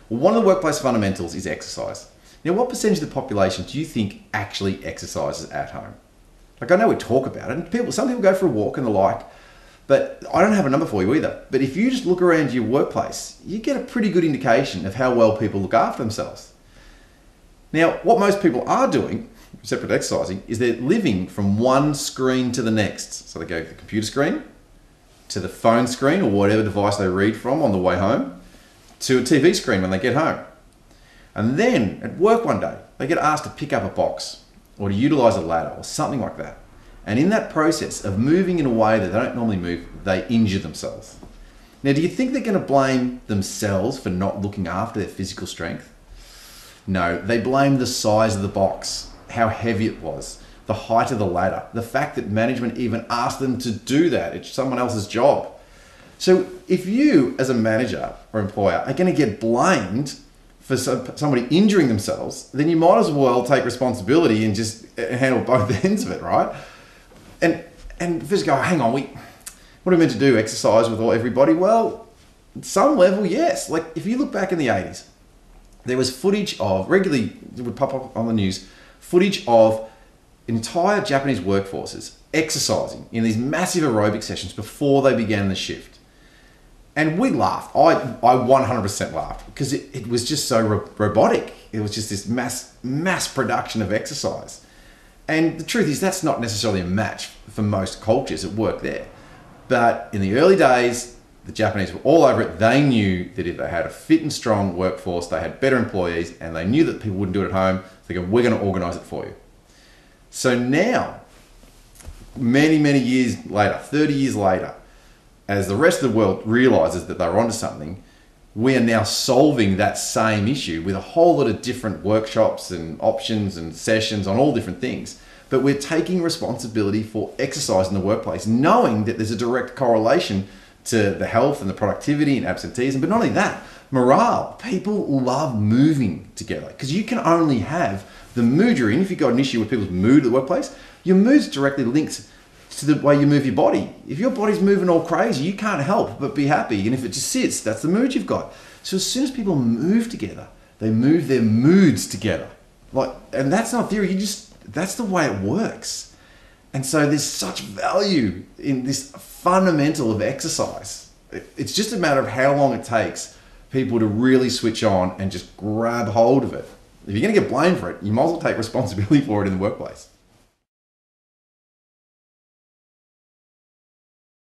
Well, one of the workplace fundamentals is exercise. Now, what percentage of the population do you think actually exercises at home? Like, I know we talk about it, and some people go for a walk and the like, but I don't have a number for you either. But if you just look around your workplace, you get a pretty good indication of how well people look after themselves. Now, what most people are doing, separate exercising, is they're living from one screen to the next. So they go to the computer screen, to the phone screen or whatever device they read from on the way home, to a TV screen when they get home. And then at work one day, they get asked to pick up a box or to utilize a ladder or something like that. And in that process of moving in a way that they don't normally move, they injure themselves. Now, do you think they're going to blame themselves for not looking after their physical strength? No, they blame the size of the box, how heavy it was, the height of the ladder, the fact that management even asked them to do that. It's someone else's job. So if you as a manager or employer are going to get blamed for somebody injuring themselves, then you might as well take responsibility and just handle both ends of it, right? And just go, hang on, what are we meant to do? Exercise with everybody? Well, at some level, yes. Like if you look back in the 80s, there was footage of, regularly, it would pop up on the news, footage of entire Japanese workforces exercising in these massive aerobic sessions before they began the shift. And we laughed. I 100% laughed because it was just so robotic. It was just this mass production of exercise. And the truth is that's not necessarily a match for most cultures that work there. But in the early days, the Japanese were all over it. They knew that if they had a fit and strong workforce, they had better employees, and they knew that people wouldn't do it at home. They go, we're going to organize it for you. So now, many, many years later, 30 years later, as the rest of the world realizes that they're onto something, we are now solving that same issue with a whole lot of different workshops and options and sessions on all different things. But we're taking responsibility for exercise in the workplace, knowing that there's a direct correlation to the health and the productivity and absenteeism. But not only that, morale. People love moving together because you can only have the mood you're in. If you've got an issue with people's mood at the workplace, your mood's directly linked to the way you move your body. If your body's moving all crazy, you can't help but be happy. And if it just sits, that's the mood you've got. So as soon as people move together, they move their moods together. And that's not theory, that's the way it works. And so there's such value in this fundamental of exercise. It's just a matter of how long it takes people to really switch on and just grab hold of it. If you're going to get blamed for it, you might as well take responsibility for it in the workplace.